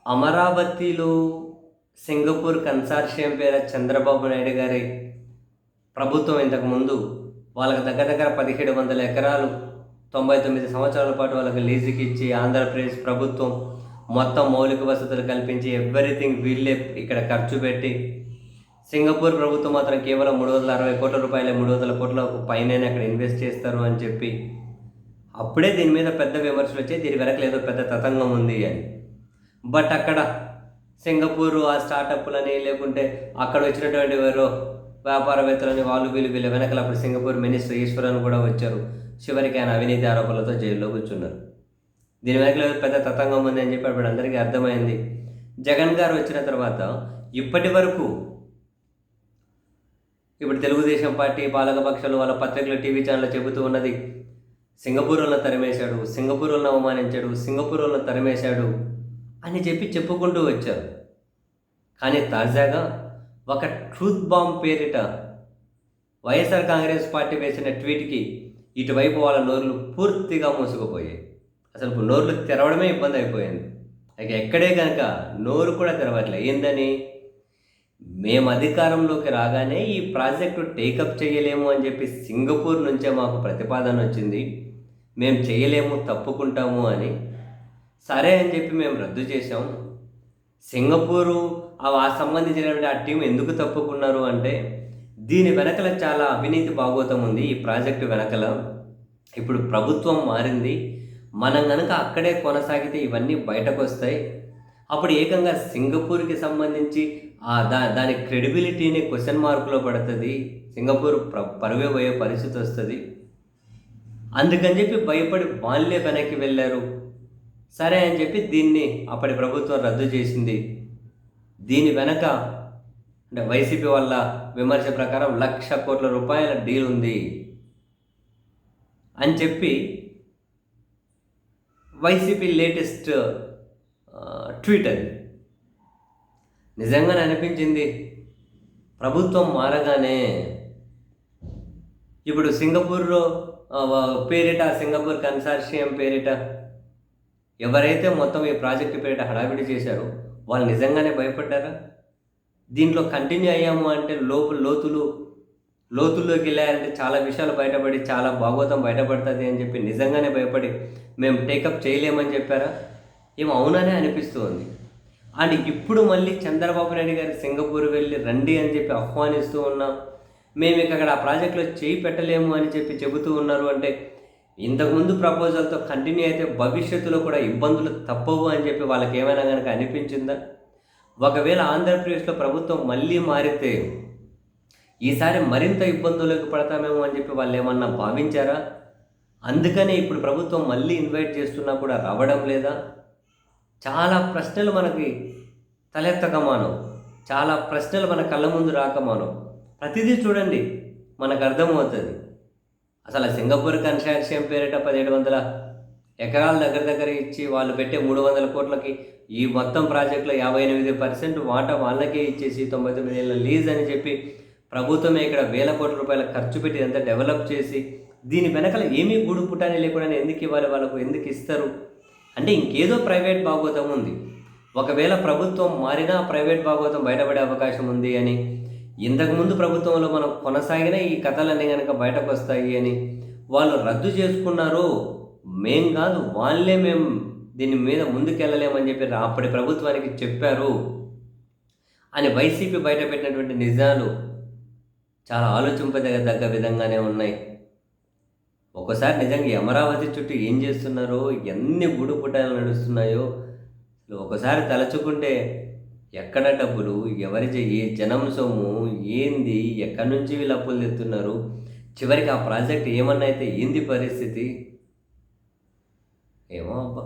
అమరావతిలో Singapore consortium పేర చంద్రబాబు నాయుడు గారి ప్రభుత్వం ఇంతకుముందు వాళ్ళకి దగ్గర దగ్గర 1700 ఎకరాలు 99 సంవత్సరాల పాటు వాళ్ళకి లీజుకి ఇచ్చి ఆంధ్రప్రదేశ్ ప్రభుత్వం మొత్తం మౌలిక వసతులు కల్పించి ఎవ్రీథింగ్ వీళ్ళే ఇక్కడ ఖర్చు పెట్టి సింగపూర్ ప్రభుత్వం మాత్రం కేవలం 360 కోట్ల రూపాయలే 300 కోట్ల పైన అక్కడ ఇన్వెస్ట్ చేస్తారు అని చెప్పి అప్పుడే దీని మీద పెద్ద విమర్శలు వచ్చాయి. దీని వెనక ఏదో పెద్ద తతంగం ఉంది అని. బట్ అక్కడ సింగపూరు ఆ స్టార్టప్లని లేకుంటే అక్కడ వచ్చినటువంటి వారు వ్యాపారవేత్తలని వీళ్ళ వెనకలు అప్పుడు సింగపూర్ మినిస్టర్ ఈశ్వరన్ కూడా వచ్చారు. చివరికి ఆయన అవినీతి ఆరోపణలతో జైల్లో కూర్చున్నారు. దీని వెనకలో పెద్ద తతంగం ఉంది అని చెప్పి అప్పుడు అందరికీ అర్థమైంది. జగన్ గారు వచ్చిన తర్వాత ఇప్పటి వరకు ఇప్పుడు తెలుగుదేశం పార్టీ పాలకపక్షాలు వాళ్ళ పత్రికలు టీవీ ఛానళ్ళు చెబుతూ ఉన్నది సింగపూర్ వాళ్ళని తరిమేశాడు, సింగపూర్ వాళ్ళని అవమానించాడు, సింగపూర్ వాళ్ళని తరిమేశాడు అని చెప్పి చెప్పుకుంటూ వచ్చారు. కానీ తాజాగా ఒక ట్రూత్ బాంబ్ పేరిట వైఎస్ఆర్ కాంగ్రెస్ పార్టీ వేసిన ట్వీట్కి ఇటువైపు వాళ్ళ నోర్లు పూర్తిగా మూసుకుపోయాయి. అసలు నోర్లు తెరవడమే ఇబ్బంది అయిపోయింది. ఇక ఎక్కడే కనుక నోరు కూడా తెరవట్లే. ఏందని, మేము అధికారంలోకి రాగానే ఈ ప్రాజెక్టు టేకప్ చేయలేము అని చెప్పి సింగపూర్ నుంచే మాకు ప్రతిపాదన వచ్చింది, మేము చేయలేము తప్పుకుంటాము అని. సరే అని చెప్పి మేము రద్దు చేసాం. సింగపూరు ఆ సంబంధించినటువంటి ఆ టీం ఎందుకు తప్పుకున్నారు అంటే దీని వెనకల చాలా అవినీతి భాగోతం ఉంది. ఈ ప్రాజెక్టు వెనకల ఇప్పుడు ప్రభుత్వం మారింది, మనం కనుక అక్కడే కొనసాగితే ఇవన్నీ బయటకు వస్తాయి. అప్పుడు ఏకంగా సింగపూర్కి సంబంధించి దాని క్రెడిబిలిటీని క్వశ్చన్ మార్కులో పడుతుంది, సింగపూర్ పరువే పోయే పరిస్థితి వస్తుంది. అందుకని చెప్పి భయపడి వాళ్ళే వెనక్కి వెళ్ళారు. సరే అని చెప్పి దీన్ని అప్పటి ప్రభుత్వం రద్దు చేసింది. దీని వెనక అంటే వైసీపీ వాళ్ళ విమర్శ ప్రకారం 1,00,000 కోట్ల రూపాయల డీల్ ఉంది అని చెప్పి వైసీపీ లేటెస్ట్ ట్వీట్ అది. నిజంగానే అనిపించింది, ప్రభుత్వం మారగానే ఇప్పుడు సింగపూర్లో పేరిట సింగపూర్ కన్సార్షియం పేరిట ఎవరైతే మొత్తం ఈ ప్రాజెక్టు పేరిట హడావిడి చేశారో వాళ్ళు నిజంగానే భయపడ్డారా? దీంట్లో కంటిన్యూ అయ్యాము అంటే లోతుల్లోకి వెళ్ళారంటే చాలా విషయాలు బయటపడి చాలా భాగోతం బయటపడుతుంది అని చెప్పి నిజంగానే భయపడి మేము టేకప్ చేయలేమని చెప్పారా? ఏమో అవుననే అనిపిస్తుంది. అండ్ ఇప్పుడు మళ్ళీ చంద్రబాబు నాయుడు గారు సింగపూర్ వెళ్ళి రండి అని చెప్పి ఆహ్వానిస్తూ ఉన్నాం, మేము ఇక్కడ ఆ ప్రాజెక్టులో చేయి పెట్టలేము అని చెప్పి చెబుతూ ఉన్నారు. అంటే ఇంతకుముందు ప్రపోజల్తో కంటిన్యూ అయితే భవిష్యత్తులో కూడా ఇబ్బందులు తప్పవు అని చెప్పి వాళ్ళకి ఏమైనా కనుక అనిపించిందా? ఒకవేళ ఆంధ్రప్రదేశ్లో ప్రభుత్వం మళ్ళీ మారితే ఈసారి మరింత ఇబ్బందులకు పడతామేమో అని చెప్పి వాళ్ళు ఏమన్నా భావించారా? అందుకనే ఇప్పుడు ప్రభుత్వం మళ్ళీ ఇన్వైట్ చేస్తున్నా కూడా రావడం లేదా? చాలా ప్రశ్నలు మనకి తలెత్తకమానో, చాలా ప్రశ్నలు మన కళ్ళ ముందు రాకమానో. ప్రతిదీ చూడండి మనకు అర్థమవుతుంది. అసలు సింగపూర్ కన్సార్షియం పేరిట 1700 ఎకరాల దగ్గర ఇచ్చి వాళ్ళు పెట్టే 300 కోట్లకి ఈ మొత్తం ప్రాజెక్టులో 58% వాటా వాళ్ళకే ఇచ్చేసి 99 ఏళ్ళ లీజ్ అని చెప్పి ప్రభుత్వమే ఇక్కడ వేల కోట్ల రూపాయల ఖర్చు పెట్టి అంతా డెవలప్ చేసి దీని వెనకాల ఏమీ గూడు పుటాని లేకుండా ఎందుకు ఇవ్వాలి, వాళ్ళకు ఎందుకు ఇస్తారు అంటే ఇంకేదో ప్రైవేట్ భాగోతం ఉంది. ఒకవేళ ప్రభుత్వం మారినా ప్రైవేట్ భాగోతం బయటపడే అవకాశం ఉంది అని, ఇంతకుముందు ప్రభుత్వంలో మనం కొనసాగిన ఈ కథలన్నీ కనుక బయటకు వస్తాయి అని వాళ్ళు రద్దు చేసుకున్నారు. మేం కాదు వాళ్ళే మేము దీని మీద ముందుకెళ్ళలేమని చెప్పి అప్పటి ప్రభుత్వానికి చెప్పారు అని వైసీపీ బయటపెట్టినటువంటి నిజాలు చాలా ఆలోచింపదగ్గ విధంగానే ఉన్నాయి. ఒక్కోసారి నిజంగా అమరావతి చుట్టూ ఏం చేస్తున్నారో, ఎన్ని గుడు పుటాలు నడుస్తున్నాయో ఒకసారి తలచుకుంటే ఎక్కడ డబ్బులు, ఎవరి ఏ జనం సొమ్ము ఏంది, ఎక్కడి నుంచి వీళ్ళు అప్పులు తెస్తున్నారు, చివరికి ఆ ప్రాజెక్ట్ ఏమన్నా అయితే ఏంది పరిస్థితి, ఏమో అబ్బా.